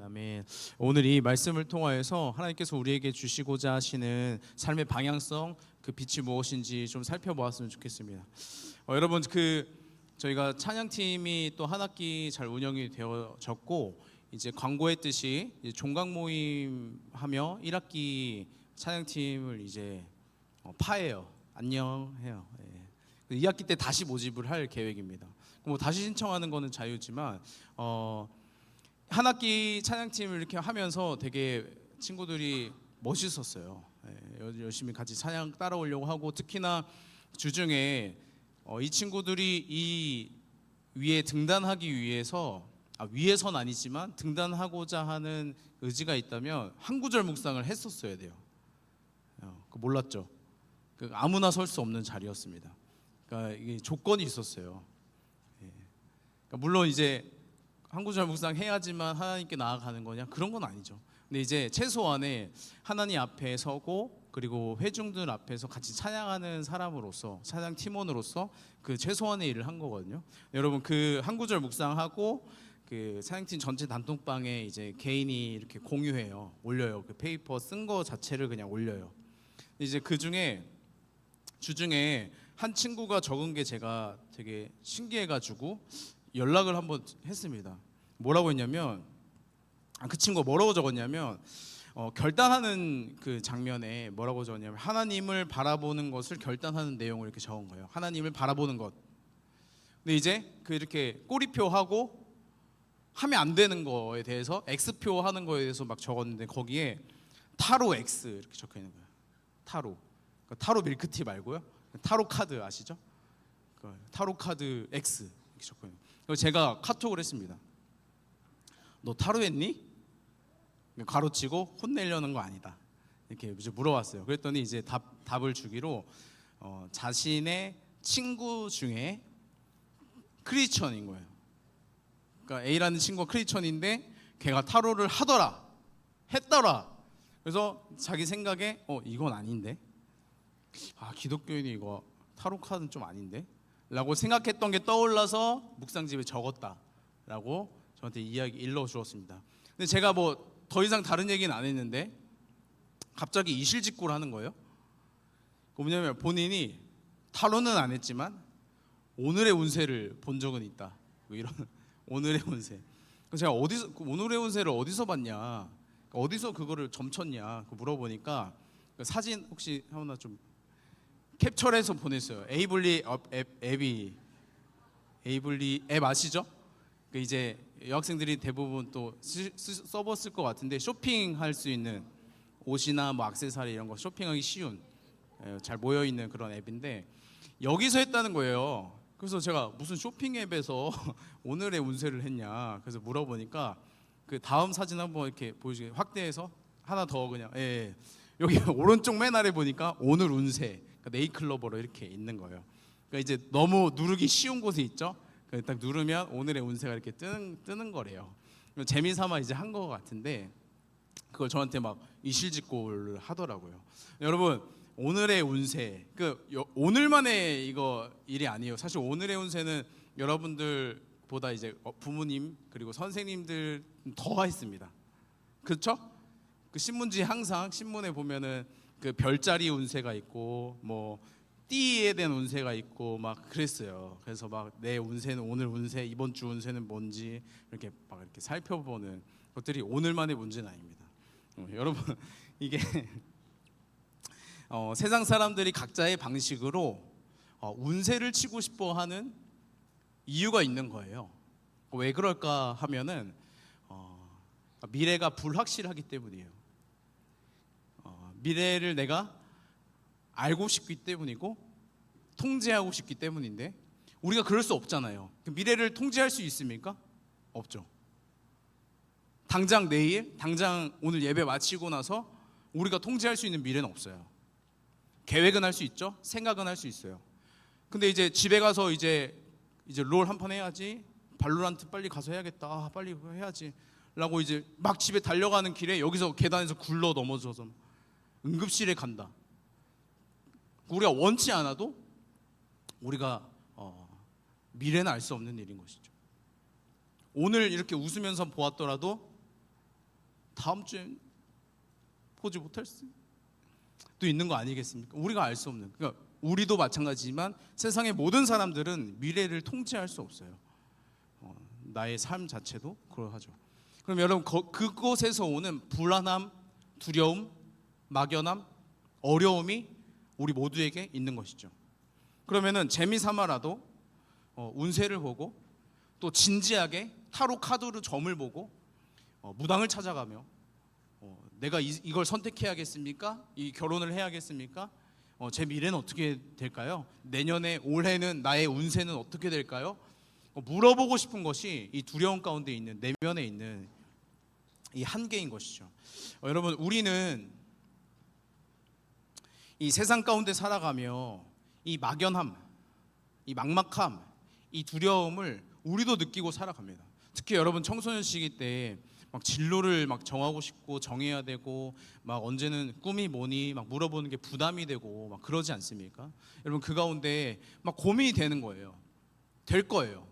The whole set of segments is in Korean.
아멘. 오늘 이 말씀을 통하여서 하나님께서 우리에게 주시고자 하시는 삶의 방향성, 그 빛이 무엇인지 좀 살펴보았으면 좋겠습니다. 여러분, 저희가 찬양팀이 또 한 학기 잘 운영이 되어졌고, 이제 광고했듯이 이제 종강 모임 하며 1학기 찬양팀을 이제 파해요. 안녕해요. 2학기 때 다시 모집을 할 계획입니다. 뭐 다시 신청하는 거는 자유지만 한 학기 찬양팀을 이렇게 하면서 되게 친구들이 멋있었어요. 열심히 같이 찬양 따라오려고 하고, 특히나 주중에 이 친구들이 이 위에 등단하기 위해서 위에선 아니지만 등단하고자 하는 의지가 있다면 한 구절 묵상을 했었어야 돼요. 몰랐죠? 아무나 설 수 없는 자리였습니다. 그러니까 이게 조건이 있었어요. 그러니까 물론 이제 한 구절 묵상 해야지만 하나님께 나아가는 거냐, 그런 건 아니죠. 근데 이제 최소한의 하나님 앞에 서고, 그리고 회중들 앞에서 같이 찬양하는 사람으로서, 찬양 팀원으로서 그 최소한의 일을 한 거거든요. 여러분, 그 한 구절 묵상하고 그 찬양팀 전체 단톡방에 이제 개인이 이렇게 공유해요. 올려요. 그 페이퍼 쓴 거 자체를 그냥 올려요. 이제 그 중에 주중에 한 친구가 적은 게 제가 되게 신기해가지고 연락을 한번 했습니다. 뭐라고 했냐면, 그 친구가 뭐라고 적었냐면, 결단하는 그 장면에 뭐라고 적었냐면, 하나님을 바라보는 것을 결단하는 내용을 이렇게 적은 거예요. 하나님을 바라보는 것. 근데 이제 이렇게 꼬리표 하고 하면 안 되는 거에 대해서 X표 하는 거에 대해서 막 적었는데, 거기에 타로 X 이렇게 적혀 있는 거예요. 타로. 타로 밀크티 말고요. 타로 카드 아시죠? 타로 카드 X 이렇게 적혀 있는 거예요. 그래서 제가 카톡을 했습니다. 너 타로 했니? 가로치고 혼내려는 거 아니다, 이렇게 물어봤어요. 그랬더니 이제 답을 주기로 자신의 친구 중에 크리스천인 거예요. 그러니까 A라는 친구가 크리스천인데 걔가 타로를 했더라. 그래서 자기 생각에 이건 아닌데, 기독교인이 이거 타로 카드는 좀 아닌데 라고 생각했던 게 떠올라서 묵상집에 적었다라고 저한테 이야기 일러주었습니다. 근데 제가 뭐 더 이상 다른 얘기는 안 했는데 갑자기 이실직고를 하는 거예요. 뭐냐면 본인이 타로는 안 했지만 오늘의 운세를 본 적은 있다, 뭐 이런 오늘의 운세. 그래서 제가 오늘의 운세를 어디서 봤냐, 어디서 그거를 점쳤냐 물어보니까 사진 혹시 하나 좀 캡처해서 보냈어요. 에이블리 앱 아시죠? 이제 여학생들이 대부분 또 써봤을 것 같은데, 쇼핑할 수 있는 옷이나 뭐 액세서리 이런 거 쇼핑하기 쉬운, 잘 모여 있는 그런 앱인데 여기서 했다는 거예요. 그래서 제가 무슨 쇼핑 앱에서 오늘의 운세를 했냐, 그래서 물어보니까 그 다음 사진 한번 이렇게 보여주게, 확대해서 하나 더 그냥 여기 오른쪽 맨 아래 보니까 오늘 운세, 네이클로버로 이렇게 있는 거예요. 그러니까 이제 너무 누르기 쉬운 곳에 있죠. 딱 누르면 오늘의 운세가 이렇게 뜨는 거래요. 재미삼아 이제 한 거 같은데 그걸 저한테 막 이실직고를 하더라고요. 여러분, 오늘의 운세, 오늘만의 이거 일이 아니에요. 사실 오늘의 운세는 여러분들보다 이제 부모님 그리고 선생님들 더 했습니다. 그렇죠? 그 신문지 항상 신문에 보면은 그 별자리 운세가 있고 뭐 띠에 대한 운세가 있고 막 그랬어요. 그래서 막 내 운세는, 오늘 운세, 이번 주 운세는 뭔지 이렇게 막 이렇게 살펴보는 것들이 오늘만의 문제는 아닙니다. 여러분, 이게 세상 사람들이 각자의 방식으로 운세를 치고 싶어하는 이유가 있는 거예요. 왜 그럴까 하면은 미래가 불확실하기 때문이에요. 미래를 내가 알고 싶기 때문이고 통제하고 싶기 때문인데, 우리가 그럴 수 없잖아요. 미래를 통제할 수 있습니까? 없죠. 당장 내일, 당장 오늘 예배 마치고 나서 우리가 통제할 수 있는 미래는 없어요. 계획은 할 수 있죠. 생각은 할 수 있어요. 근데 이제 집에 가서 이제 롤 한 판 해야지, 발로란트 빨리 가서 해야겠다, 빨리 해야지 라고 이제 막 집에 달려가는 길에 여기서 계단에서 굴러 넘어져서 응급실에 간다. 우리가 원치 않아도 우리가 미래는 알 수 없는 일인 것이죠. 오늘 이렇게 웃으면서 보았더라도 다음 주엔 보지 못할 수도 있는 거 아니겠습니까? 우리가 알 수 없는. 그러니까 우리도 마찬가지지만 세상의 모든 사람들은 미래를 통제할 수 없어요. 나의 삶 자체도 그러하죠. 그럼 여러분 그곳에서 오는 불안함, 두려움, 막연함, 어려움이 우리 모두에게 있는 것이죠. 그러면은 재미삼아라도 운세를 보고 또 진지하게 타로 카드로 점을 보고 무당을 찾아가며 내가 이걸 선택해야겠습니까? 이 결혼을 해야겠습니까? 제 미래는 어떻게 될까요? 내년에 올해는 나의 운세는 어떻게 될까요? 물어보고 싶은 것이 이 두려움 가운데 있는 내면에 있는 이 한계인 것이죠. 여러분 우리는 이 세상 가운데 살아가며 이 막연함, 이 막막함, 이 두려움을 우리도 느끼고 살아갑니다. 특히 여러분 청소년 시기 때 막 진로를 막 정하고 싶고 정해야 되고 막 언제는 꿈이 뭐니 막 물어보는 게 부담이 되고 막 그러지 않습니까? 여러분 그 가운데 막 고민이 되는 거예요. 될 거예요.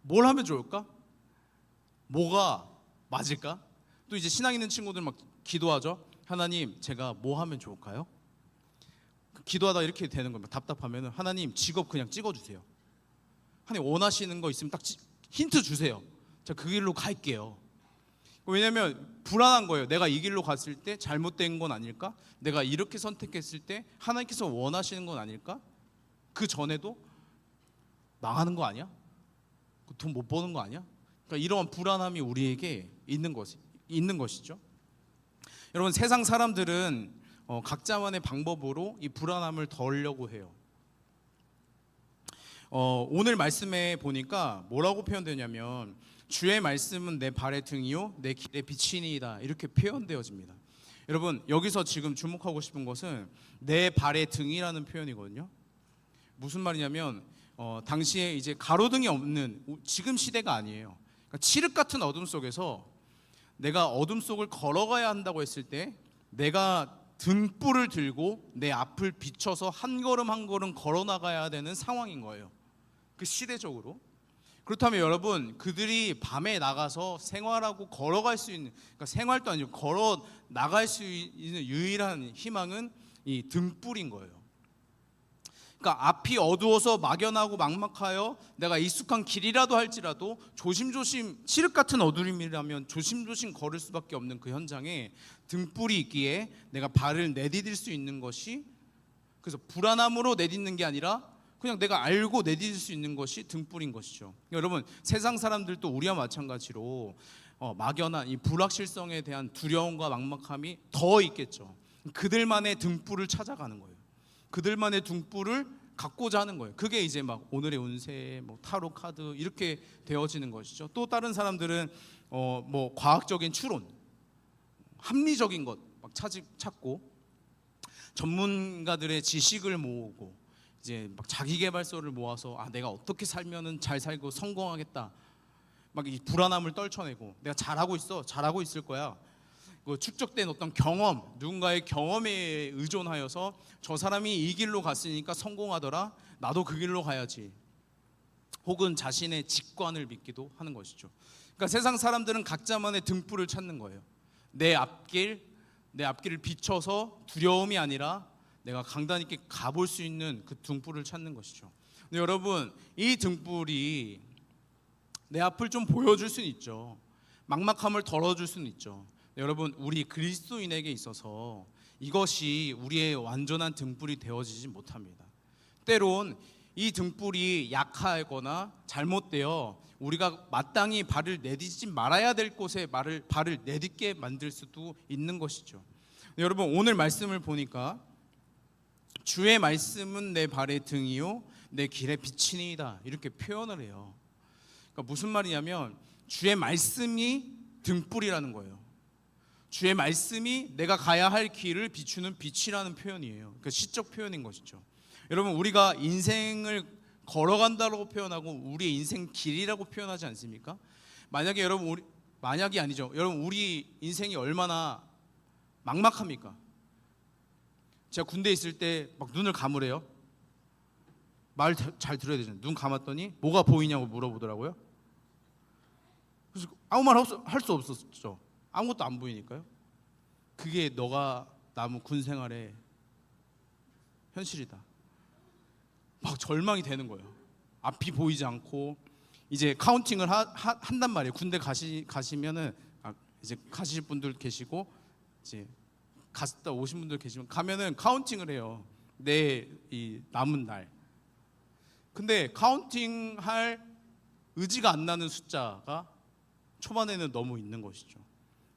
뭘 하면 좋을까? 뭐가 맞을까? 또 이제 신앙 있는 친구들 막 기도하죠. 하나님, 제가 뭐 하면 좋을까요? 기도하다 이렇게 되는 거예요. 답답하면은 하나님 직업 그냥 찍어주세요. 하나님 원하시는 거 있으면 딱 힌트 주세요. 제가 그 길로 갈게요. 왜냐면 불안한 거예요. 내가 이 길로 갔을 때 잘못된 건 아닐까? 내가 이렇게 선택했을 때 하나님께서 원하시는 건 아닐까? 그 전에도 망하는 거 아니야? 돈 못 버는 거 아니야? 그러니까 이러한 불안함이 우리에게 있는 것이죠. 여러분 세상 사람들은 각자만의 방법으로 이 불안함을 덜려고 해요. 오늘 말씀에 보니까 뭐라고 표현되냐면 주의 말씀은 내 발의 등이요 내 길의 빛이니이다 이렇게 표현되어집니다. 여러분 여기서 지금 주목하고 싶은 것은 내 발의 등이라는 표현이거든요. 무슨 말이냐면 당시에 이제 가로등이 없는 지금 시대가 아니에요. 그러니까 칠흑 같은 어둠 속에서 내가 어둠 속을 걸어가야 한다고 했을 때 내가 등불을 들고 내 앞을 비춰서 한 걸음 한 걸음 걸어 나가야 되는 상황인 거예요. 그 시대적으로. 그렇다면 여러분 그들이 밤에 나가서 생활하고 걸어갈 수 있는 그러니까 생활도 아니고 걸어 나갈 수 있는 유일한 희망은 이 등불인 거예요. 그러니까 앞이 어두워서 막연하고 막막하여 내가 익숙한 길이라도 할지라도 조심조심 칠흑 같은 어두움이라면 조심조심 걸을 수밖에 없는 그 현장에 등불이 있기에 내가 발을 내디딜 수 있는 것이 그래서 불안함으로 내딛는 게 아니라 그냥 내가 알고 내디딜 수 있는 것이 등불인 것이죠. 여러분 세상 사람들도 우리와 마찬가지로 막연한 이 불확실성에 대한 두려움과 막막함이 더 있겠죠. 그들만의 등불을 찾아가는 거예요. 그들만의 등불을 갖고자 하는 거예요. 그게 이제 막 오늘의 운세, 뭐 타로 카드 이렇게 되어지는 것이죠. 또 다른 사람들은 뭐 과학적인 추론, 합리적인 것 막 찾고 전문가들의 지식을 모으고 이제 막 자기계발서를 모아서 내가 어떻게 살면은 잘 살고 성공하겠다. 막 이 불안함을 떨쳐내고 내가 잘하고 있을 거야. 그 축적된 어떤 경험, 누군가의 경험에 의존하여서 저 사람이 이 길로 갔으니까 성공하더라. 나도 그 길로 가야지. 혹은 자신의 직관을 믿기도 하는 것이죠. 그러니까 세상 사람들은 각자만의 등불을 찾는 거예요. 내 앞길을 비춰서 두려움이 아니라 내가 강단 있게 가볼 수 있는 그 등불을 찾는 것이죠. 근데 여러분 이 등불이 내 앞을 좀 보여줄 수는 있죠. 막막함을 덜어줄 수는 있죠. 여러분 우리 그리스도인에게 있어서 이것이 우리의 완전한 등불이 되어지지 못합니다. 때론 이 등불이 약하거나 잘못되어 우리가 마땅히 발을 내딛지 말아야 될 곳에 발을 내딛게 만들 수도 있는 것이죠. 여러분 오늘 말씀을 보니까 주의 말씀은 내 발의 등이요 내 길의 빛이니이다 이렇게 표현을 해요. 그러니까 무슨 말이냐면 주의 말씀이 등불이라는 거예요. 주의 말씀이 내가 가야 할 길을 비추는 빛이라는 표현이에요. 그러니까 시적 표현인 것이죠. 여러분 우리가 인생을 걸어간다고 표현하고 우리의 인생 길이라고 표현하지 않습니까? 만약에 여러분 만약이 아니죠. 여러분 우리 인생이 얼마나 막막합니까? 제가 군대에 있을 때 막 눈을 감으래요. 말 잘 들어야 되잖아요. 눈 감았더니 뭐가 보이냐고 물어보더라고요. 그래서 아무 말 할 수 없었죠. 아무것도 안 보이니까요. 그게 너가 남은 군 생활의 현실이다. 막 절망이 되는 거예요. 앞이 보이지 않고 이제 카운팅을 한단 말이에요. 군대 가시면은 이제 가실 분들 계시고 이제 갔다 오신 분들 계시면 가면은 카운팅을 해요. 내 이 남은 날. 근데 카운팅할 의지가 안 나는 숫자가 초반에는 너무 있는 것이죠.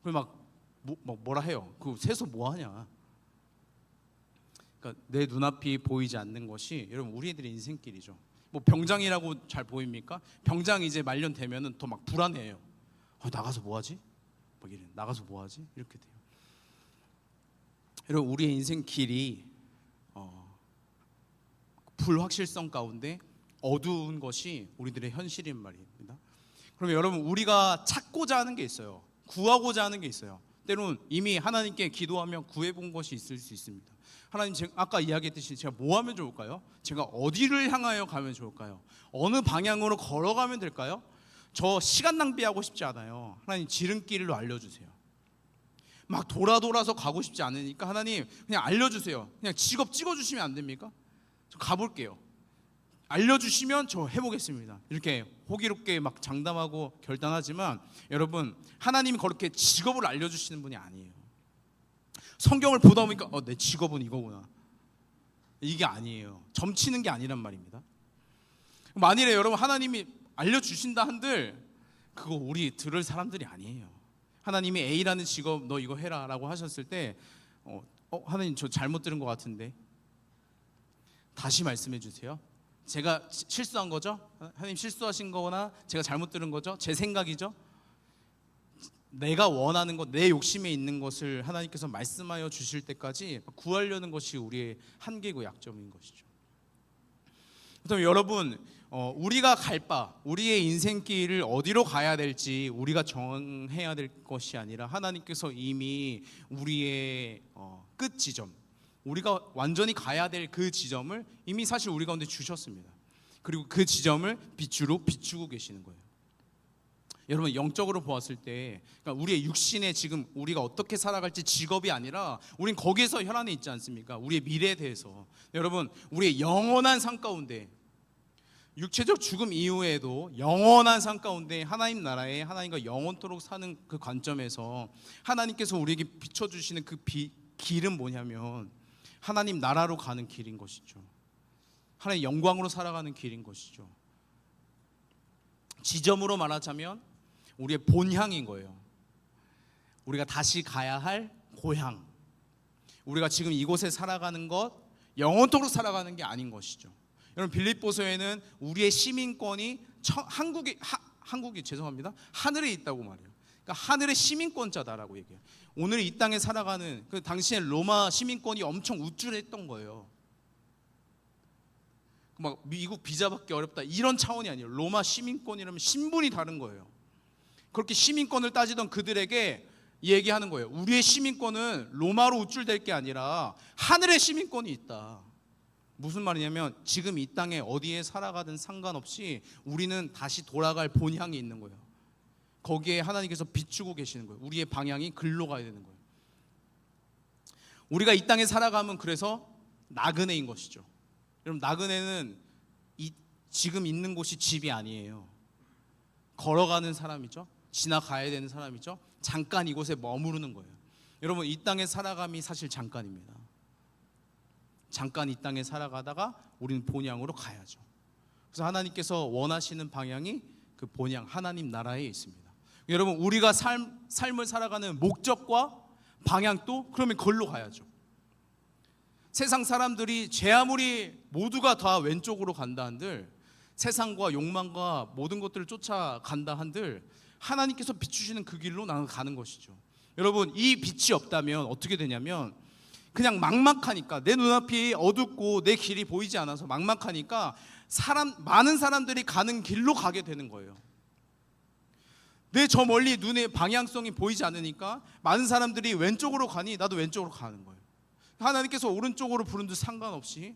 그리고 뭐라 해요. 그 세서 뭐 하냐. 그러니까 내 눈앞이 보이지 않는 것이 여러분 우리들의 인생길이죠. 뭐 병장이라고 잘 보입니까? 병장 이제 말년되면은 더 막 불안해요. 나가서 뭐 하지? 막 이래. 나가서 뭐 하지? 이렇게 돼요. 여러분 우리의 인생길이 불확실성 가운데 어두운 것이 우리들의 현실인 말입니다. 그러면 여러분 우리가 찾고자 하는 게 있어요. 구하고자 하는 게 있어요. 때로는 이미 하나님께 기도하며 구해본 것이 있을 수 있습니다. 하나님, 제가 아까 이야기했듯이 제가 뭐 하면 좋을까요? 제가 어디를 향하여 가면 좋을까요? 어느 방향으로 걸어가면 될까요? 저 시간 낭비하고 싶지 않아요. 하나님 지름길로 알려주세요. 막 돌아서 가고 싶지 않으니까 하나님 그냥 알려주세요. 그냥 직업 찍어주시면 안 됩니까? 저 가볼게요. 알려주시면 저 해보겠습니다. 이렇게 호기롭게 막 장담하고 결단하지만 여러분 하나님이 그렇게 직업을 알려주시는 분이 아니에요. 성경을 보다 보니까 내 직업은 이거구나. 이게 아니에요. 점치는 게 아니란 말입니다. 만일에 여러분 하나님이 알려주신다 한들 그거 우리 들을 사람들이 아니에요. 하나님이 A라는 직업 너 이거 해라 라고 하셨을 때 하나님 저 잘못 들은 것 같은데 다시 말씀해 주세요. 제가 실수한 거죠? 하나님 실수하신 거거나 제가 잘못 들은 거죠? 제 생각이죠? 내가 원하는 것, 내 욕심에 있는 것을 하나님께서 말씀하여 주실 때까지 구하려는 것이 우리의 한계고 약점인 것이죠. 그렇다면 여러분 우리가 갈 바, 우리의 인생길을 어디로 가야 될지 우리가 정해야 될 것이 아니라 하나님께서 이미 우리의 끝 지점, 우리가 완전히 가야 될 그 지점을 이미 사실 우리 가운데 주셨습니다. 그리고 그 지점을 빛으로 비추고 계시는 거예요. 여러분 영적으로 보았을 때 그러니까 우리의 육신에 지금 우리가 어떻게 살아갈지 직업이 아니라 우린 거기에서 혈안에 있지 않습니까? 우리의 미래에 대해서. 여러분 우리의 영원한 삶 가운데 육체적 죽음 이후에도 영원한 삶 가운데 하나님 나라에 하나님과 영원토록 사는 그 관점에서 하나님께서 우리에게 비춰주시는 그 길은 뭐냐면 하나님 나라로 가는 길인 것이죠. 하나님의 영광으로 살아가는 길인 것이죠. 지점으로 말하자면 우리의 본향인 거예요. 우리가 다시 가야 할 고향. 우리가 지금 이곳에 살아가는 것 영원토록 살아가는 게 아닌 것이죠. 여러분 빌립보서에는 우리의 시민권이 한국이 죄송합니다. 하늘에 있다고 말해요. 그러니까 하늘의 시민권자다라고 얘기해요. 오늘 이 땅에 살아가는 그 당시에 로마 시민권이 엄청 우쭐했던 거예요. 막 미국 비자 받기 어렵다 이런 차원이 아니에요. 로마 시민권이라면 신분이 다른 거예요. 그렇게 시민권을 따지던 그들에게 얘기하는 거예요. 우리의 시민권은 로마로 우쭐될 게 아니라 하늘의 시민권이 있다. 무슨 말이냐면 지금 이 땅에 어디에 살아가든 상관없이 우리는 다시 돌아갈 본향이 있는 거예요. 거기에 하나님께서 비추고 계시는 거예요. 우리의 방향이 글로 가야 되는 거예요. 우리가 이 땅에 살아가면 그래서 나그네인 것이죠. 여러분 나그네는 지금 있는 곳이 집이 아니에요. 걸어가는 사람이죠. 지나가야 되는 사람이죠. 잠깐 이곳에 머무르는 거예요. 여러분 이 땅에 살아감이 사실 잠깐입니다. 잠깐 이 땅에 살아가다가 우리는 본향으로 가야죠. 그래서 하나님께서 원하시는 방향이 그 본향 하나님 나라에 있습니다. 여러분 우리가 삶을 살아가는 목적과 방향도 그러면 걸로 가야죠. 세상 사람들이 제 아무리 모두가 다 왼쪽으로 간다 한들 세상과 욕망과 모든 것들을 쫓아간다 한들 하나님께서 비추시는 그 길로 나는 가는 것이죠. 여러분 이 빛이 없다면 어떻게 되냐면 그냥 막막하니까 내 눈앞이 어둡고 내 길이 보이지 않아서 막막하니까 많은 사람들이 가는 길로 가게 되는 거예요. 내 저 멀리 눈에 방향성이 보이지 않으니까 많은 사람들이 왼쪽으로 가니 나도 왼쪽으로 가는 거예요. 하나님께서 오른쪽으로 부른 듯 상관없이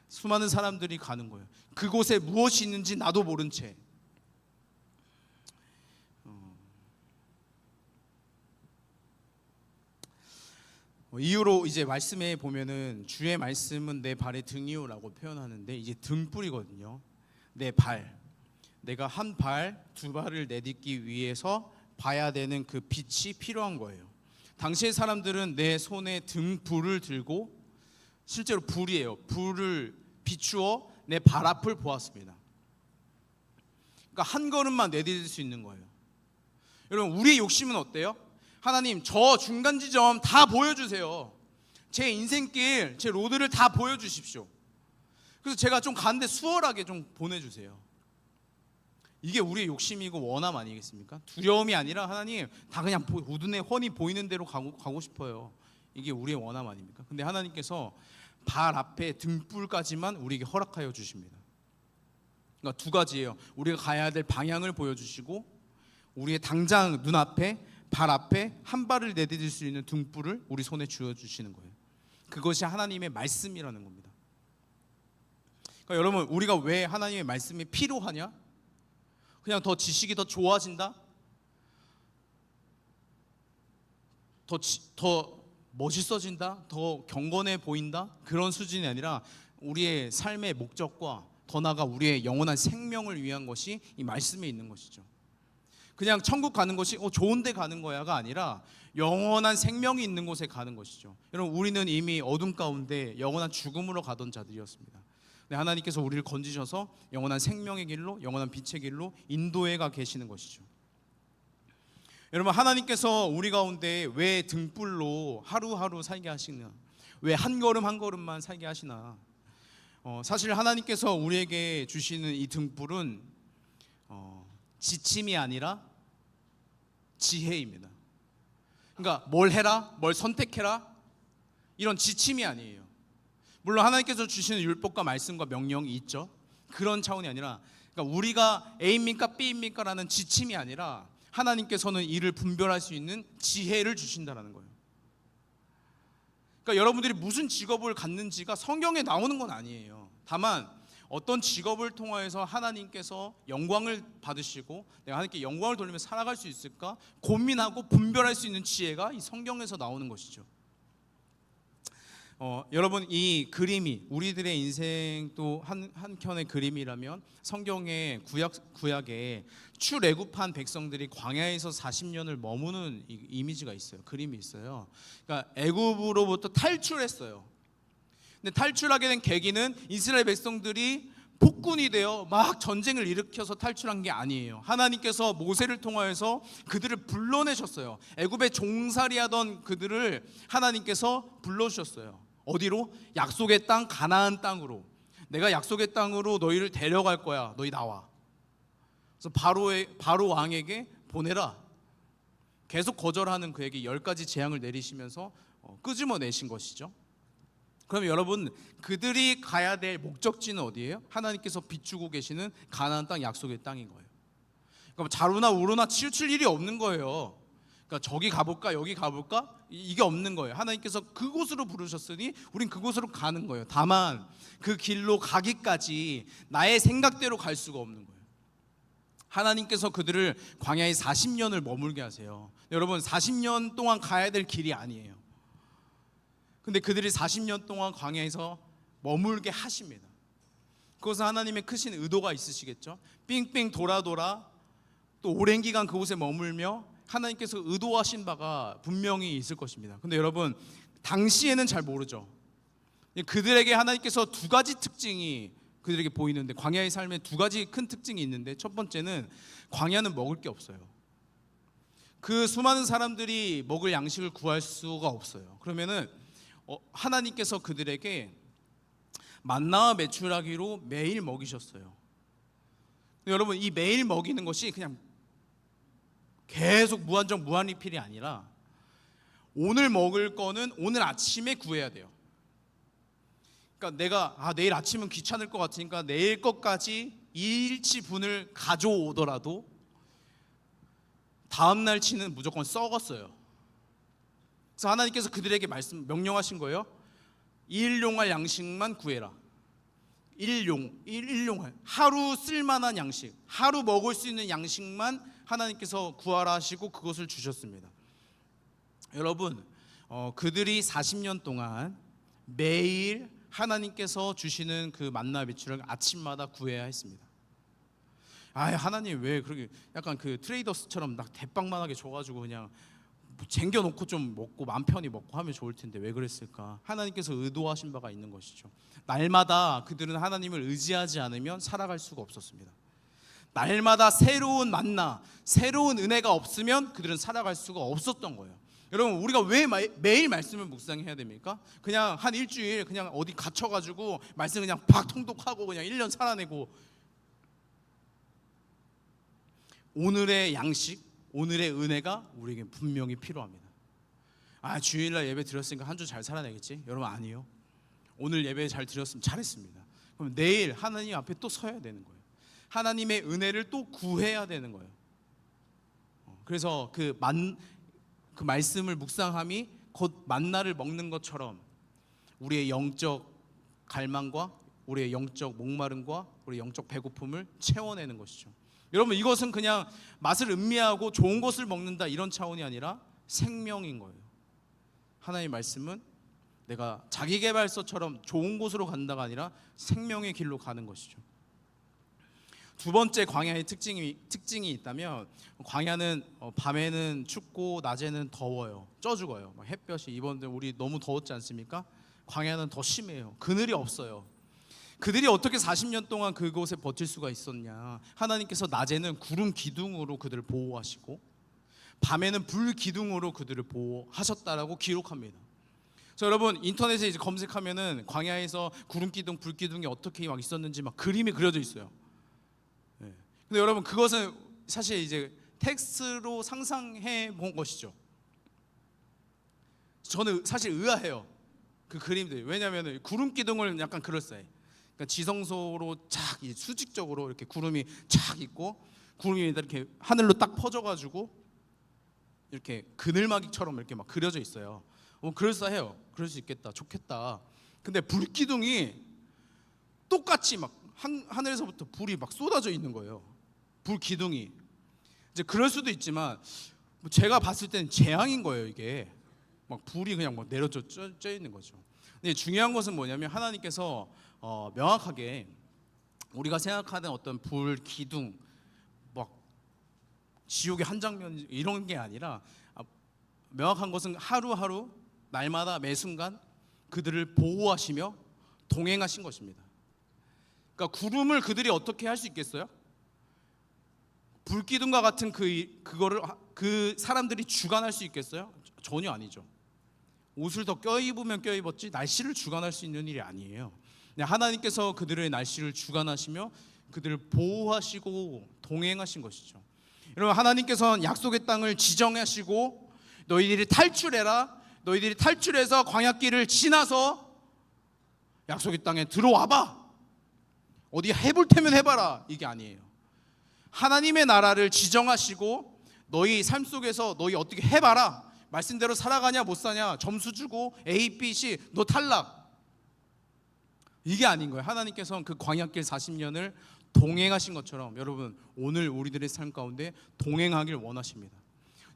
수많은 사람들이 가는 거예요. 그곳에 무엇이 있는지 나도 모른 채. 이유로 이제 말씀에 보면은 주의 말씀은 내 발의 등이요라고 표현하는데 이제 등불이거든요. 내 발, 내가 한 발, 두 발을 내딛기 위해서 봐야 되는 그 빛이 필요한 거예요. 당시의 사람들은 내 손에 등불을 들고 실제로 불이에요. 불을 비추어 내 발 앞을 보았습니다. 그러니까 한 걸음만 내딛을 수 있는 거예요. 여러분, 우리의 욕심은 어때요? 하나님, 저 중간 지점 다 보여주세요. 제 인생길, 제 로드를 다 보여주십시오. 그래서 제가 좀 가는데 수월하게 좀 보내주세요. 이게 우리의 욕심이고 원함 아니겠습니까? 두려움이 아니라 하나님, 다 그냥 우둔에 훤히 보이는 대로 가고 싶어요. 이게 우리의 원함 아닙니까? 근데 하나님께서 발 앞에 등불까지만 우리에게 허락하여 주십니다. 그러니까 두 가지예요. 우리가 가야 될 방향을 보여주시고, 우리의 당장 눈앞에, 발 앞에 한 발을 내딛을 수 있는 등불을 우리 손에 쥐어주시는 거예요. 그것이 하나님의 말씀이라는 겁니다. 그러니까 여러분, 우리가 왜 하나님의 말씀이 필요하냐? 그냥 더 지식이 더 좋아진다? 더 멋있어진다? 더 경건해 보인다? 그런 수준이 아니라 우리의 삶의 목적과 더 나아가 우리의 영원한 생명을 위한 것이 이 말씀에 있는 것이죠. 그냥 천국 가는 것이 좋은 데 가는 거야가 아니라 영원한 생명이 있는 곳에 가는 것이죠. 여러분, 우리는 이미 어둠 가운데 영원한 죽음으로 가던 자들이었습니다. 근데 하나님께서 우리를 건지셔서 영원한 생명의 길로, 영원한 빛의 길로 인도해 가 계시는 것이죠. 여러분, 하나님께서 우리 가운데 왜 등불로 하루하루 살게 하시나? 왜 한 걸음 한 걸음만 살게 하시나? 사실 하나님께서 우리에게 주시는 이 등불은 지침이 아니라 지혜입니다. 그러니까 뭘 해라, 뭘 선택해라, 이런 지침이 아니에요. 물론 하나님께서 주시는 율법과 말씀과 명령이 있죠. 그런 차원이 아니라, 그러니까 우리가 A입니까 B입니까 라는 지침이 아니라 하나님께서는 이를 분별할 수 있는 지혜를 주신다는 거예요. 그러니까 여러분들이 무슨 직업을 갖는지가 성경에 나오는 건 아니에요. 다만 어떤 직업을 통하여서 하나님께서 영광을 받으시고 내가 하나님께 영광을 돌리며 살아갈 수 있을까 고민하고 분별할 수 있는 지혜가 이 성경에서 나오는 것이죠. 여러분, 이 그림이 우리들의 인생 또 한켠의 그림이라면 성경의 구약에 출애굽한 백성들이 광야에서 40년을 머무는 이미지가 있어요. 그림이 있어요. 그러니까 애굽으로부터 탈출했어요. 근데 탈출하게 된 계기는 이스라엘 백성들이 폭군이 되어 막 전쟁을 일으켜서 탈출한 게 아니에요. 하나님께서 모세를 통하여서 그들을 불러내셨어요. 애굽에 종살이하던 그들을 하나님께서 불러주셨어요. 어디로? 약속의 땅 가나안 땅으로. 내가 약속의 땅으로 너희를 데려갈 거야. 너희 나와. 그래서 바로 왕에게 보내라. 계속 거절하는 그에게 10가지 재앙을 내리시면서 끄집어내신 것이죠. 그럼 여러분, 그들이 가야 될 목적지는 어디예요? 하나님께서 비추고 계시는 가나안 땅, 약속의 땅인 거예요. 그러니까 자루나 우루나 치우칠 일이 없는 거예요. 그러니까 저기 가볼까 여기 가볼까 이게 없는 거예요. 하나님께서 그곳으로 부르셨으니 우린 그곳으로 가는 거예요. 다만 그 길로 가기까지 나의 생각대로 갈 수가 없는 거예요. 하나님께서 그들을 광야에 40년을 머물게 하세요. 여러분, 40년 동안 가야 될 길이 아니에요. 근데 그들이 40년 동안 광야에서 머물게 하십니다. 그것은 하나님의 크신 의도가 있으시겠죠. 삥삥 돌아 또 오랜 기간 그곳에 머물며 하나님께서 의도하신 바가 분명히 있을 것입니다. 근데 여러분, 당시에는 잘 모르죠. 그들에게 하나님께서 두 가지 특징이 그들에게 보이는데, 광야의 삶에 두 가지 큰 특징이 있는데, 첫 번째는 광야는 먹을 게 없어요. 그 수많은 사람들이 먹을 양식을 구할 수가 없어요. 그러면은 하나님께서 그들에게 만나와 메추라기로 매일 먹이셨어요. 여러분, 이 매일 먹이는 것이 그냥 계속 무한정 무한리필이 아니라 오늘 먹을 거는 오늘 아침에 구해야 돼요. 그러니까 내가 내일 아침은 귀찮을 것 같으니까 내일 것까지 일치분을 가져오더라도 다음 날 치는 무조건 썩었어요. 그래서 하나님께서 그들에게 명령하신 거예요. 일용할 양식만 구해라. 일용할 하루 쓸만한 양식, 하루 먹을 수 있는 양식만 하나님께서 구하라 하시고 그것을 주셨습니다. 여러분, 그들이 40년 동안 매일 하나님께서 주시는 그 만나 비추를 아침마다 구해야 했습니다. 하나님 왜 그렇게 약간 그 트레이더스처럼 막 대빵만하게 줘가지고 그냥 쟁겨놓고 좀 먹고 맘 편히 먹고 하면 좋을 텐데 왜 그랬을까? 하나님께서 의도하신 바가 있는 것이죠. 날마다 그들은 하나님을 의지하지 않으면 살아갈 수가 없었습니다. 날마다 새로운 만나, 새로운 은혜가 없으면 그들은 살아갈 수가 없었던 거예요. 여러분, 우리가 왜 매일 말씀을 묵상해야 됩니까? 그냥 한 일주일 그냥 어디 갇혀가지고 말씀 그냥 팍 통독하고 그냥 1년 살아내고, 오늘의 양식, 오늘의 은혜가 우리에게 분명히 필요합니다. 주일날 예배 드렸으니까 한 주 잘 살아내겠지? 여러분, 아니요. 오늘 예배 잘 드렸으면 잘했습니다. 그럼 내일 하나님 앞에 또 서야 되는 거예요. 하나님의 은혜를 또 구해야 되는 거예요. 그래서 그 말씀을 묵상함이 곧 만나를 먹는 것처럼 우리의 영적 갈망과 우리의 영적 목마름과 우리의 영적 배고픔을 채워내는 것이죠. 여러분, 이것은 그냥 맛을 음미하고 좋은 것을 먹는다 이런 차원이 아니라 생명인 거예요. 하나님의 말씀은 내가 자기계발서처럼 좋은 곳으로 간다가 아니라 생명의 길로 가는 것이죠. 두 번째 광야의 특징이 있다면, 광야는 밤에는 춥고 낮에는 더워요. 쪄 죽어요. 햇볕이, 이번에 우리 너무 더웠지 않습니까? 광야는 더 심해요. 그늘이 없어요. 그들이 어떻게 40년 동안 그곳에 버틸 수가 있었냐? 하나님께서 낮에는 구름 기둥으로 그들을 보호하시고 밤에는 불 기둥으로 그들을 보호하셨다라고 기록합니다. 그래서 여러분, 인터넷에 이제 검색하면은 광야에서 구름 기둥, 불 기둥이 어떻게 막 있었는지 막 그림이 그려져 있어요. 근데 여러분, 그것은 사실 이제 텍스트로 상상해 본 것이죠. 저는 사실 의아해요, 그 그림들이. 왜냐하면 구름 기둥을 약간 그럴싸해. 그러니까 지성소로 쫙 수직적으로 이렇게 구름이 쫙 있고, 구름이 이렇게 하늘로 딱 퍼져가지고 이렇게 그늘막이처럼 이렇게 막 그려져 있어요. 그럴싸해요. 그럴 수 있겠다, 좋겠다. 근데 불기둥이 똑같이 막 하늘에서부터 불이 막 쏟아져 있는 거예요. 불기둥이. 이제 그럴 수도 있지만 제가 봤을 때는 재앙인 거예요. 이게 막 불이 그냥 막 내려져 쪄 있는 거죠. 근데 중요한 것은 뭐냐면, 하나님께서 명확하게 우리가 생각하는 어떤 불 기둥, 막 지옥의 한 장면 이런 게 아니라, 명확한 것은 하루하루 날마다 매 순간 그들을 보호하시며 동행하신 것입니다. 그러니까 구름을 그들이 어떻게 할 수 있겠어요? 불기둥과 같은 그거를 그 사람들이 주관할 수 있겠어요? 전혀 아니죠. 옷을 더 껴입으면 껴입었지 날씨를 주관할 수 있는 일이 아니에요. 하나님께서 그들의 날씨를 주관하시며 그들을 보호하시고 동행하신 것이죠. 여러분, 하나님께서는 약속의 땅을 지정하시고 너희들이 탈출해라, 너희들이 탈출해서 광야길을 지나서 약속의 땅에 들어와봐, 어디 해볼 테면 해봐라, 이게 아니에요. 하나님의 나라를 지정하시고 너희 삶 속에서 너희 어떻게 해봐라, 말씀대로 살아가냐 못 사냐 점수 주고 A, B, C 너 탈락, 이게 아닌 거예요. 하나님께서는 그 광야길 40년을 동행하신 것처럼 여러분, 오늘 우리들의 삶 가운데 동행하길 원하십니다.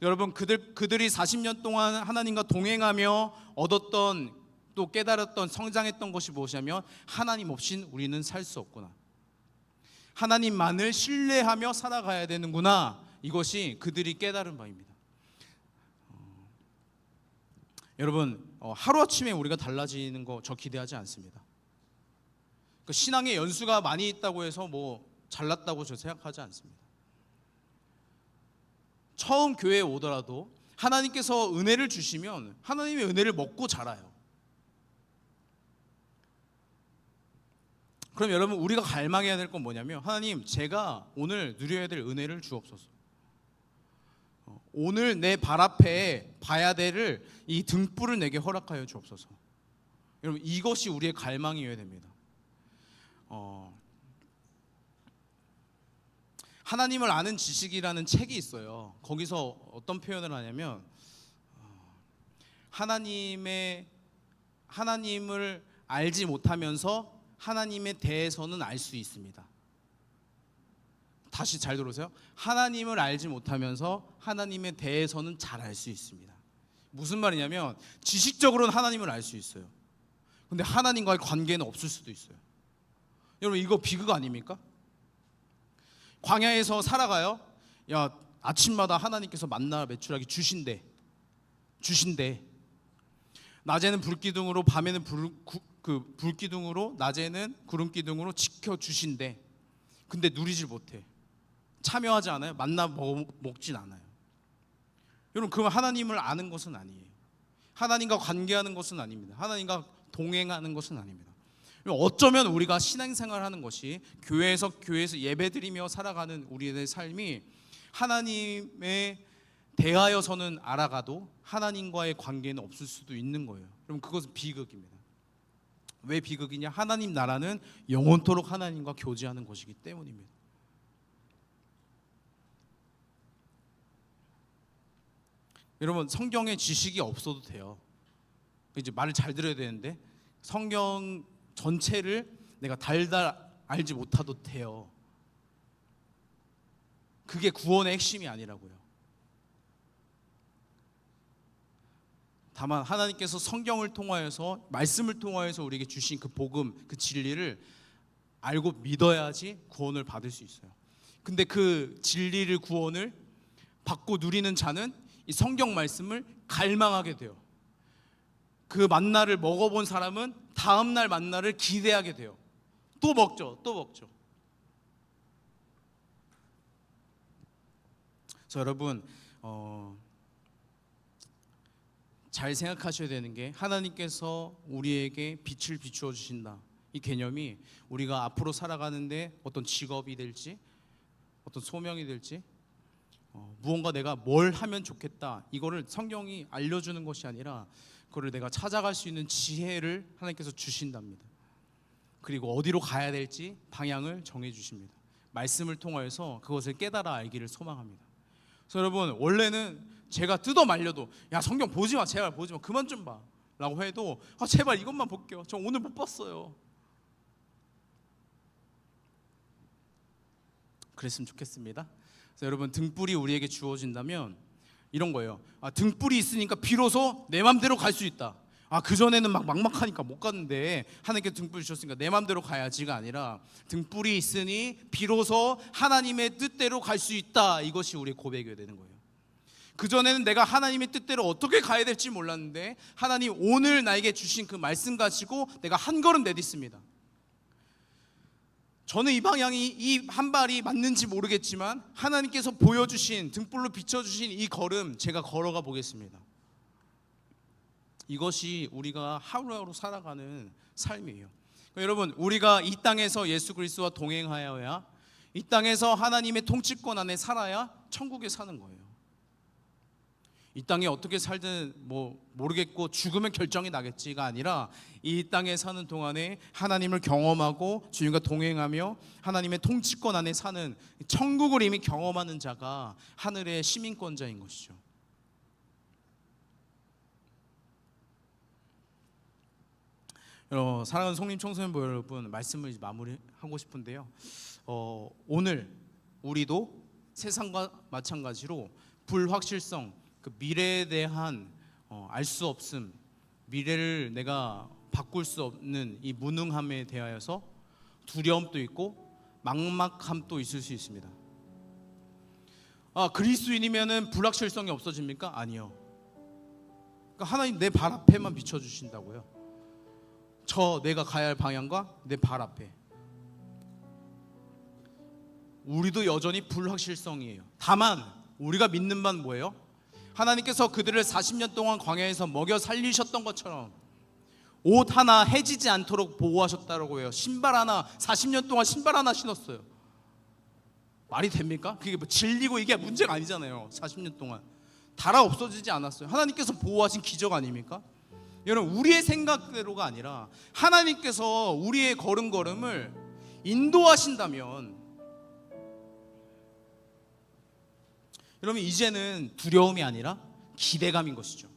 여러분, 그들이 40년 동안 하나님과 동행하며 얻었던, 또 깨달았던, 성장했던 것이 무엇이냐면, 하나님 없인 우리는 살 수 없구나, 하나님만을 신뢰하며 살아가야 되는구나, 이것이 그들이 깨달은 바입니다. 여러분, 하루아침에 우리가 달라지는 거 저 기대하지 않습니다. 그 신앙의 연수가 많이 있다고 해서 뭐 잘났다고 저 생각하지 않습니다. 처음 교회에 오더라도 하나님께서 은혜를 주시면 하나님의 은혜를 먹고 자라요. 그럼 여러분, 우리가 갈망해야 될 건 뭐냐면, 하나님, 제가 오늘 누려야 될 은혜를 주옵소서. 오늘 내 발 앞에 봐야 될 이 등불을 내게 허락하여 주옵소서. 여러분, 이것이 우리의 갈망이어야 됩니다. 하나님을 아는 지식이라는 책이 있어요. 거기서 어떤 표현을 하냐면, 하나님을 알지 못하면서 하나님에 대해서는 알 수 있습니다. 다시 잘 들으세요. 하나님을 알지 못하면서 하나님에 대해서는 잘 알 수 있습니다. 무슨 말이냐면 지식적으로는 하나님을 알 수 있어요. 근데 하나님과의 관계는 없을 수도 있어요. 여러분 이거 비극 아닙니까? 광야에서 살아가요. 야, 아침마다 하나님께서 만나 메추라기 주신대. 낮에는 불기둥으로, 밤에는 불기둥으로, 낮에는 구름기둥으로 지켜 주신대. 근데 누리질 못해. 참여하지 않아요. 만나 먹진 않아요. 여러분 그건 하나님을 아는 것은 아니에요. 하나님과 관계하는 것은 아닙니다. 하나님과 동행하는 것은 아닙니다. 어쩌면 우리가 신앙생활하는 것이 교회에서 예배드리며 살아가는 우리의 삶이 하나님에 대하여서는 알아가도 하나님과의 관계는 없을 수도 있는 거예요. 그럼 그것은 비극입니다. 왜 비극이냐? 하나님 나라는 영원토록 하나님과 교제하는 것이기 때문입니다. 여러분 성경에 지식이 없어도 돼요. 이제 말을 잘 들어야 되는데 성경 전체를 내가 달달 알지 못해도 돼요. 그게 구원의 핵심이 아니라고요. 다만 하나님께서 성경을 통하여서, 말씀을 통하여서 우리에게 주신 그 복음, 그 진리를 알고 믿어야지 구원을 받을 수 있어요. 근데 그 진리를, 구원을 받고 누리는 자는 이 성경 말씀을 갈망하게 돼요. 그 만나를 먹어본 사람은 다음날 만나를 기대하게 돼요. 또 먹죠. 그래서 여러분 잘 생각하셔야 되는 게, 하나님께서 우리에게 빛을 비추어 주신다, 이 개념이 우리가 앞으로 살아가는데 어떤 직업이 될지, 어떤 소명이 될지, 무언가 내가 뭘 하면 좋겠다, 이거를 성경이 알려주는 것이 아니라 그거를 내가 찾아갈 수 있는 지혜를 하나님께서 주신답니다. 그리고 어디로 가야 될지 방향을 정해 주십니다. 말씀을 통하여서 그것을 깨달아 알기를 소망합니다. 그래서 여러분 원래는 제가 뜯어 말려도 야 성경 보지 마, 제발 보지 마, 그만 좀 봐 라고 해도 제발 이것만 볼게요, 저 오늘 못 봤어요, 그랬으면 좋겠습니다. 그래서 여러분 등불이 우리에게 주어진다면 이런 거예요. 등불이 있으니까 비로소 내 맘대로 갈 수 있다. 그전에는 막막하니까 못 갔는데 하나님께서 등불 주셨으니까 내 맘대로 가야지가 아니라, 등불이 있으니 비로소 하나님의 뜻대로 갈 수 있다. 이것이 우리의 고백이 되는 거예요. 그전에는 내가 하나님의 뜻대로 어떻게 가야 될지 몰랐는데 하나님 오늘 나에게 주신 그 말씀 가지고 내가 한 걸음 내딛습니다. 저는 이 방향이, 이 한 발이 맞는지 모르겠지만 하나님께서 보여주신, 등불로 비춰주신 이 걸음 제가 걸어가 보겠습니다. 이것이 우리가 하루하루 살아가는 삶이에요. 여러분 우리가 이 땅에서 예수 그리스도와 동행하여야, 이 땅에서 하나님의 통치권 안에 살아야 천국에 사는 거예요. 이 땅에 어떻게 살든 모르겠고 죽으면 결정이 나겠지가 아니라, 이 땅에 사는 동안에 하나님을 경험하고 주님과 동행하며 하나님의 통치권 안에 사는, 천국을 이미 경험하는 자가 하늘의 시민권자인 것이죠. 사랑하는 성림 청소년부 여러분, 말씀을 이제 마무리하고 싶은데요. 오늘 우리도 세상과 마찬가지로 불확실성, 그 미래에 대한 알 수 없음, 미래를 내가 바꿀 수 없는 이 무능함에 대하여서 두려움도 있고 막막함도 있을 수 있습니다. 그리스도인이면은 불확실성이 없어집니까? 아니요. 그러니까 하나님 내 발 앞에만 비춰주신다고요. 내가 가야 할 방향과 내 발 앞에. 우리도 여전히 불확실성이에요. 다만 우리가 믿는 바는 뭐예요? 하나님께서 그들을 40년 동안 광야에서 먹여 살리셨던 것처럼 옷 하나 해지지 않도록 보호하셨다고 해요. 신발 하나, 40년 동안 신발 하나 신었어요. 말이 됩니까? 그게 질리고 이게 문제가 아니잖아요. 40년 동안 달아 없어지지 않았어요. 하나님께서 보호하신 기적 아닙니까? 여러분 우리의 생각대로가 아니라 하나님께서 우리의 걸음걸음을 인도하신다면, 여러분 이제는 두려움이 아니라 기대감인 것이죠.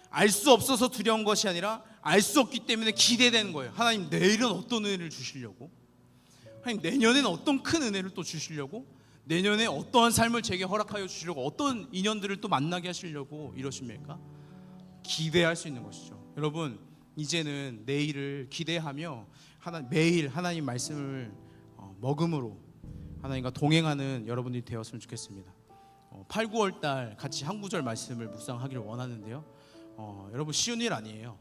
알 수 없어서 두려운 것이 아니라 알 수 없기 때문에 기대되는 거예요. 하나님 내일은 어떤 은혜를 주시려고, 하나님 내년에는 어떤 큰 은혜를 또 주시려고, 내년에 어떠한 삶을 제게 허락하여 주시려고, 어떤 인연들을 또 만나게 하시려고 이러십니까? 기대할 수 있는 것이죠. 여러분, 이제는 내일을 기대하며 매일 하나님 말씀을 먹음으로 하나님과 동행하는 여러분들이 되었으면 좋겠습니다. 8, 9월 달 같이 한 구절 말씀을 묵상하기를 원하는데요. 여러분, 쉬운 일 아니에요.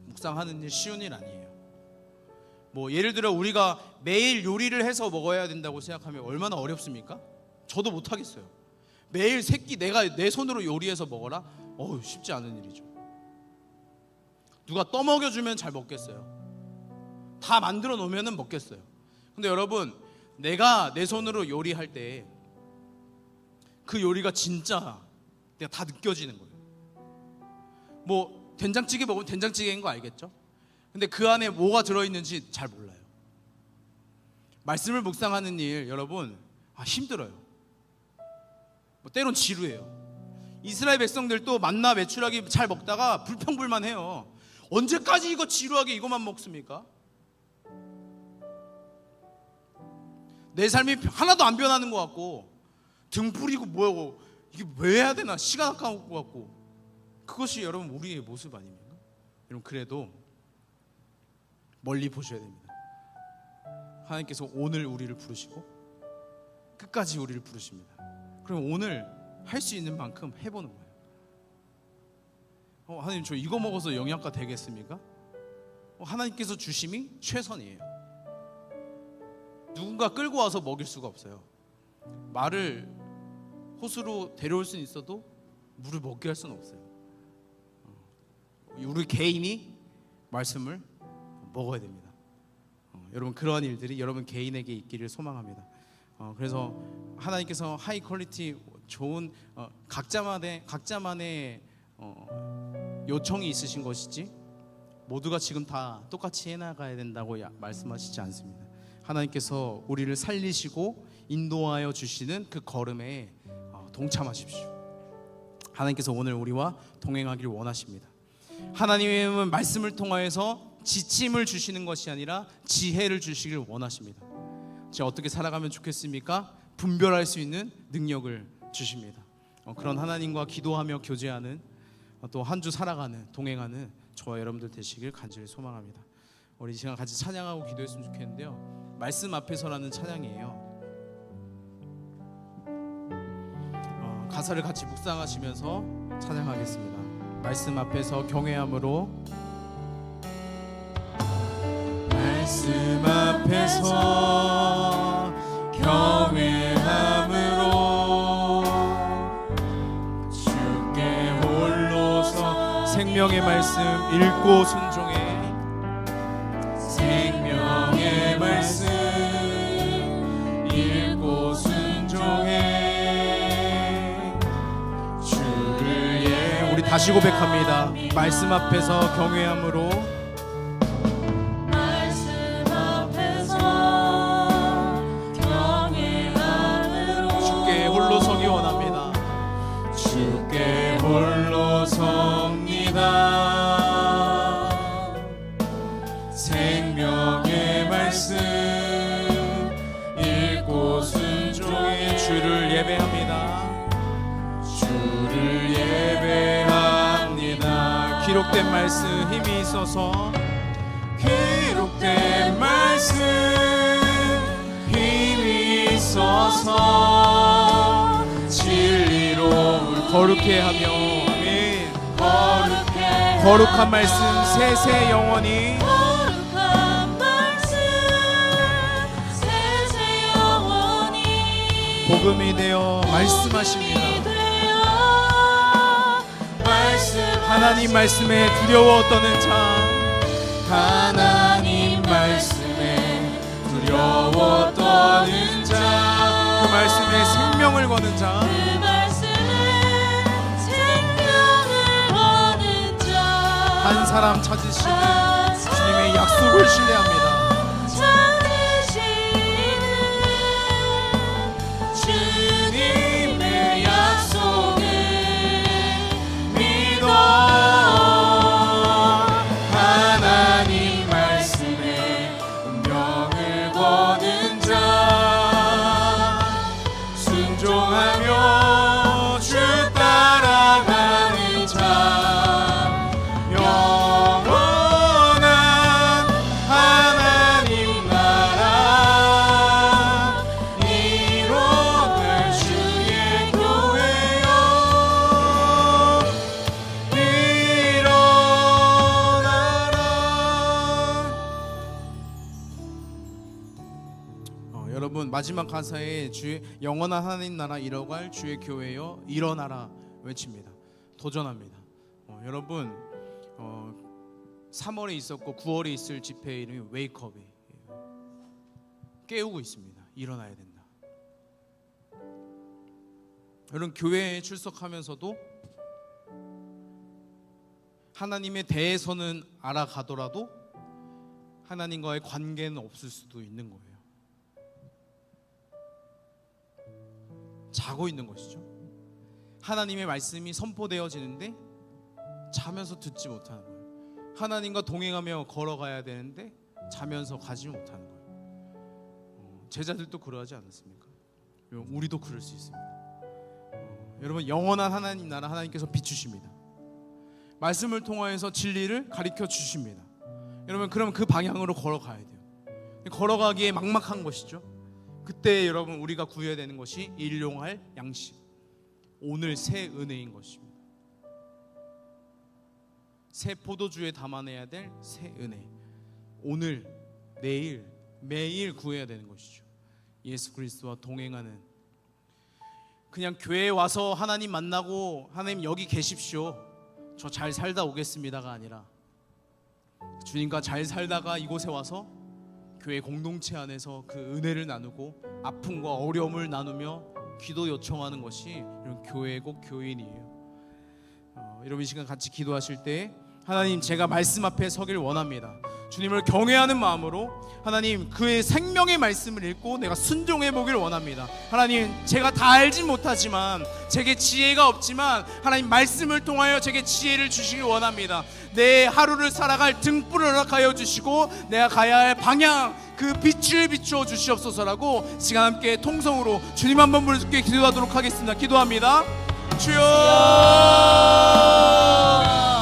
묵상하는 일 쉬운 일 아니에요. 뭐 예를 들어 우리가 매일 요리를 해서 먹어야 된다고 생각하면 얼마나 어렵습니까? 저도 못 하겠어요. 매일 새끼 내가 내 손으로 요리해서 먹어라? 쉽지 않은 일이죠. 누가 떠먹여주면 잘 먹겠어요. 다 만들어 놓으면 먹겠어요. 근데 여러분, 내가 내 손으로 요리할 때 그 요리가 진짜 내가 다 느껴지는 거예요. 뭐 된장찌개 먹으면 된장찌개인 거 알겠죠? 근데 그 안에 뭐가 들어있는지 잘 몰라요. 말씀을 묵상하는 일, 여러분, 힘들어요. 때론 지루해요. 이스라엘 백성들도 만나 메추라기 잘 먹다가 불평불만해요. 언제까지 이거 지루하게 이것만 먹습니까? 내 삶이 하나도 안 변하는 것 같고, 등 뿌리고 뭐하고, 이게 왜 해야 되나, 시간 아까울 것 같고. 그것이 여러분 우리의 모습 아닙니까? 여러분, 그래도 멀리 보셔야 됩니다. 하나님께서 오늘 우리를 부르시고 끝까지 우리를 부르십니다. 그럼 오늘 할 수 있는 만큼 해보는 거예요. 하나님, 저 이거 먹어서 영양가 되겠습니까? 하나님께서 주심이 최선이에요. 누군가 끌고 와서 먹일 수가 없어요. 말을 호수로 데려올 수는 있어도 물을 먹게 할 수는 없어요. 우리 개인이 말씀을 먹어야 됩니다. 여러분, 그러한 일들이 여러분 개인에게 있기를 소망합니다. 그래서 하나님께서 하이 퀄리티 좋은 각자만의 요청이 있으신 것이지 모두가 지금 다 똑같이 해나가야 된다고 말씀하시지 않습니다. 하나님께서 우리를 살리시고 인도하여 주시는 그 걸음에 동참하십시오. 하나님께서 오늘 우리와 동행하기를 원하십니다. 하나님은 말씀을 통하여서 지침을 주시는 것이 아니라 지혜를 주시기를 원하십니다. 제가 어떻게 살아가면 좋겠습니까? 분별할 수 있는 능력을 주십니다. 그런 하나님과 기도하며 교제하는, 또 한 주 살아가는, 동행하는 저와 여러분들 되시길 간절히 소망합니다. 우리 이 시간 같이 찬양하고 기도했으면 좋겠는데요. 말씀 앞에서라는 찬양이에요. 가사를 같이 묵상하시면서 찬양하겠습니다. 말씀 앞에서 경외함으로, 말씀 앞에서 경외함으로 주께 홀로서 생명의 말씀 읽고 순종해, 생명의 말씀 읽고 순종해. 주를 우리 다시 고백합니다. 말씀 앞에서 경외함으로, 말씀 앞에서 경외함으로 주께 홀로 서기 원합니다. 주께 홀로 섭니다. 생명의 말씀 읽고 순종해. 주를 예배합니다. 주를 예배합니다. 기록된 말씀 힘이 있어서, 기록된 말씀 힘이 있어서 진리로 거룩해 하며, 아멘. 거룩한 말씀 세세 영원히, 복음이 되어 말씀하십니다. 하나님 말씀에 두려워 떠는 자, 하나님 말씀에 두려워 떠는 자, 그 말씀에 생명을 거는 자, 그 말씀에 생명을 거는 자, 한 사람 찾으시는 주님의 약속을 신뢰합니다. 주님의 약속을 믿어. 하나님 말씀에 운명을 거는 자, 마지막 가사에 주의 영원한 하나님 나라 이뤄갈 주의 교회여 일어나라 외칩니다. 도전합니다. 여러분 3월에 있었고 9월에 있을 집회 이름이 웨이크업이에요. 깨우고 있습니다. 일어나야 된다. 여러분 교회에 출석하면서도 하나님에 대해서는 알아가더라도 하나님과의 관계는 없을 수도 있는 거예요. 자고 있는 것이죠. 하나님의 말씀이 선포되어지는데 자면서 듣지 못하는 거예요. 하나님과 동행하며 걸어가야 되는데 자면서 가지 못하는 거예요. 제자들도 그러하지 않았습니까? 우리도 그럴 수 있습니다. 여러분 영원한 하나님 나라 하나님께서 비추십니다. 말씀을 통하여서 진리를 가르쳐 주십니다. 여러분 그러면 그 방향으로 걸어가야 돼요. 걸어가기에 막막한 것이죠. 그때 여러분 우리가 구해야 되는 것이 일용할 양식, 오늘 새 은혜인 것입니다. 새 포도주에 담아내야 될 새 은혜, 오늘, 내일, 매일 구해야 되는 것이죠. 예수 그리스도와 동행하는, 그냥 교회에 와서 하나님 만나고 하나님 여기 계십시오, 저 잘 살다 오겠습니다가 아니라 주님과 잘 살다가 이곳에 와서 교회 공동체 안에서 그 은혜를 나누고 아픔과 어려움을 나누며 기도 요청하는 것이 이런 교회고 교인이에요. 여러분 이 시간 같이 기도하실 때 하나님 제가 말씀 앞에 서길 원합니다. 주님을 경외하는 마음으로 하나님 그의 생명의 말씀을 읽고 내가 순종해 보길 원합니다. 하나님 제가 다 알진 못하지만 제게 지혜가 없지만 하나님 말씀을 통하여 제게 지혜를 주시길 원합니다. 내 하루를 살아갈 등불을 허락하여 주시고 내가 가야 할 방향 그 빛을 비추어 주시옵소서라고 시간 함께 통성으로 주님 한번 부르짖게 기도하도록 하겠습니다. 기도합니다. 주여,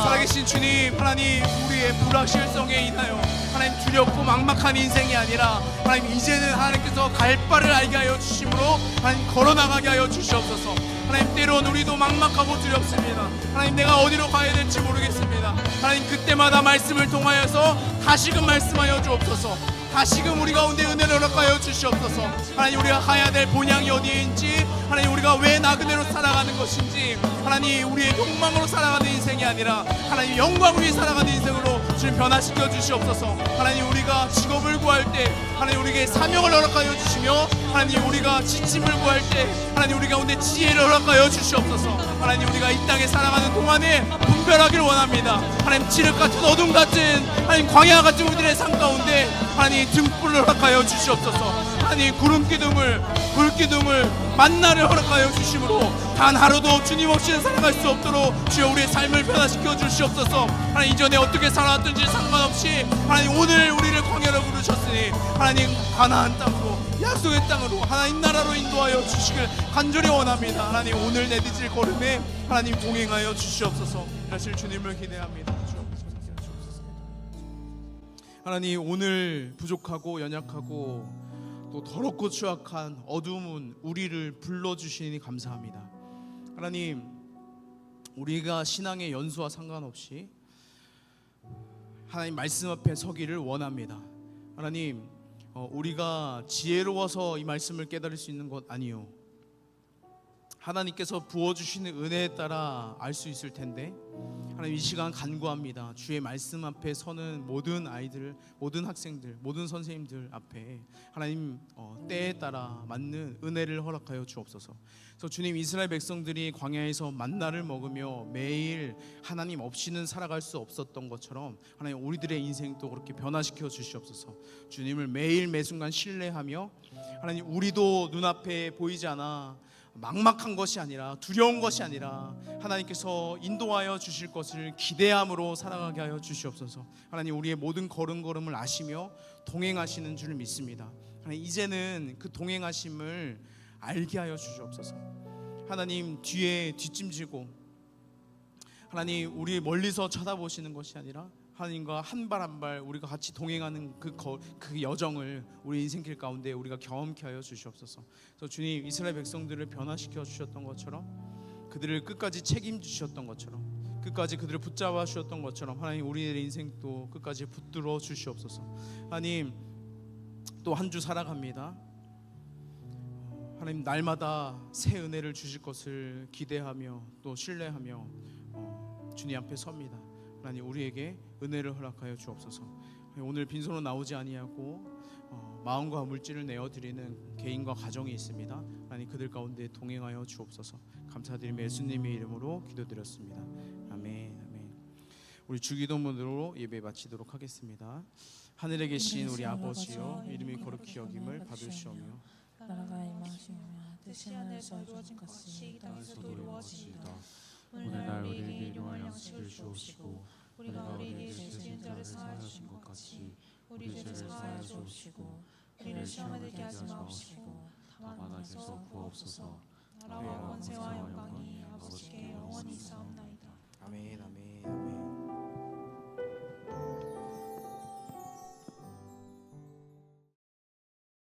살아계신 주님, 하나님 우리의 불확실성에 인하여 하나님 두렵고 막막한 인생이 아니라 하나님 이제는 하나님께서 갈 바를 알게 하여 주심으로 하나님 걸어나가게 하여 주시옵소서. 하나님 때론 우리도 막막하고 두렵습니다. 하나님 내가 어디로 가야 될지 모르겠습니다. 하나님 그때마다 말씀을 통하여서 다시금 말씀하여 주옵소서. 다시금 우리 가운데 은혜를 허락하여 주시옵소서. 하나님 우리가 가야 될 본향이 어디인지, 하나님 우리가 왜 나그네로 살아가는 것인지, 하나님 우리의 욕망으로 살아가는 인생이 아니라 하나님 영광 위에 살아가는 인생으로 주님 변화시켜 주시옵소서. 하나님 우리가 직업을 구할 때 하나님 우리에게 사명을 허락하여 주시며, 하나님 우리가 지침을 구할 때 하나님 우리 가운데 지혜를 허락하여 주시옵소서. 하나님 우리가 이 땅에 살아가는 동안에 분별하길 원합니다. 하나님 칠흑 같은 어둠 같은 하나님 광야 같은 우리들의 삶 가운데 하나님 등불을 허락하여 주시옵소서. 하나님 구름 기둥을 불 기둥을 만나를 허락하여 주심으로 단 하루도 주님 없이는 살아갈 수 없도록 주여 우리의 삶을 변화시켜 주시옵소서. 하나님 이전에 어떻게 살아왔든지 상관없이 하나님 오늘 우리를 광야로 부르셨으니 하나님 가나안 땅으로 약속의 땅으로 하나님 나라로 인도하여 주시길 간절히 원합니다. 하나님 오늘 내디질 걸음에 하나님 동행하여 주시옵소서. 사실 주님을 기대합니다. 하나님 오늘 부족하고 연약하고 또 더럽고 추악한 어두운 우리를 불러주시니 감사합니다. 하나님 우리가 신앙의 연수와 상관없이 하나님 말씀 앞에 서기를 원합니다. 하나님 우리가 지혜로워서 이 말씀을 깨달을 수 있는 것 아니요, 하나님께서 부어주시는 은혜에 따라 알 수 있을 텐데 하나님 이 시간 간구합니다. 주의 말씀 앞에 서는 모든 아이들, 모든 학생들, 모든 선생님들 앞에 하나님 때에 따라 맞는 은혜를 허락하여 주옵소서. 그래서 주님 이스라엘 백성들이 광야에서 만나를 먹으며 매일 하나님 없이는 살아갈 수 없었던 것처럼 하나님 우리들의 인생도 그렇게 변화시켜 주시옵소서. 주님을 매일 매순간 신뢰하며 하나님 우리도 눈앞에 보이지 않아 막막한 것이 아니라 두려운 것이 아니라 하나님께서 인도하여 주실 것을 기대함으로 살아가게 하여 주시옵소서. 하나님 우리의 모든 걸음걸음을 아시며 동행하시는 줄 믿습니다. 하나님 이제는 그 동행하심을 알게 하여 주시옵소서. 하나님 뒤에 뒷짐지고 하나님 우리 멀리서 쳐다보시는 것이 아니라 하나님과 한 발 한 발 우리가 같이 동행하는 그 여정을 우리 인생길 가운데 우리가 경험케 하여 주시옵소서. 그래서 주님 이스라엘 백성들을 변화시켜 주셨던 것처럼, 그들을 끝까지 책임지셨던 것처럼, 끝까지 그들을 붙잡아 주셨던 것처럼 하나님 우리의 인생도 끝까지 붙들어 주시옵소서. 하나님 또 한 주 살아갑니다. 하나님 날마다 새 은혜를 주실 것을 기대하며 또 신뢰하며 주님 앞에 섭니다. 하나님 우리에게 은혜를 허락하여 주옵소서. 오늘 빈손으로 나오지 아니하고 마음과 물질을 내어드리는 개인과 가정이 있습니다. 하나님 그들 가운데 동행하여 주옵소서. 감사드리며 예수님의 이름으로 기도드렸습니다. 아멘. 아멘. 우리 주기도문으로 예배 마치도록 하겠습니다. 하늘에 계신 우리 아버지여, 이름이 거룩히 여김을 받으시오며 나라가 임하시오며 뜻이 하늘에서 이루어진 것이 땅에서도 이루어지이다. 오늘날 우리에게 일용할 양식을 주옵시고 우리가 우리에게 죄 지은 자를 사하여 준 것 같이 우리 죄를 사하여 주옵시고 우리를 시험에 들게 하지 마옵시고 다만 악에서 구하옵소서. 나라와 권세와 영광이 아버지께 영원히 있사옵나이다. 아멘. 아멘. 아멘.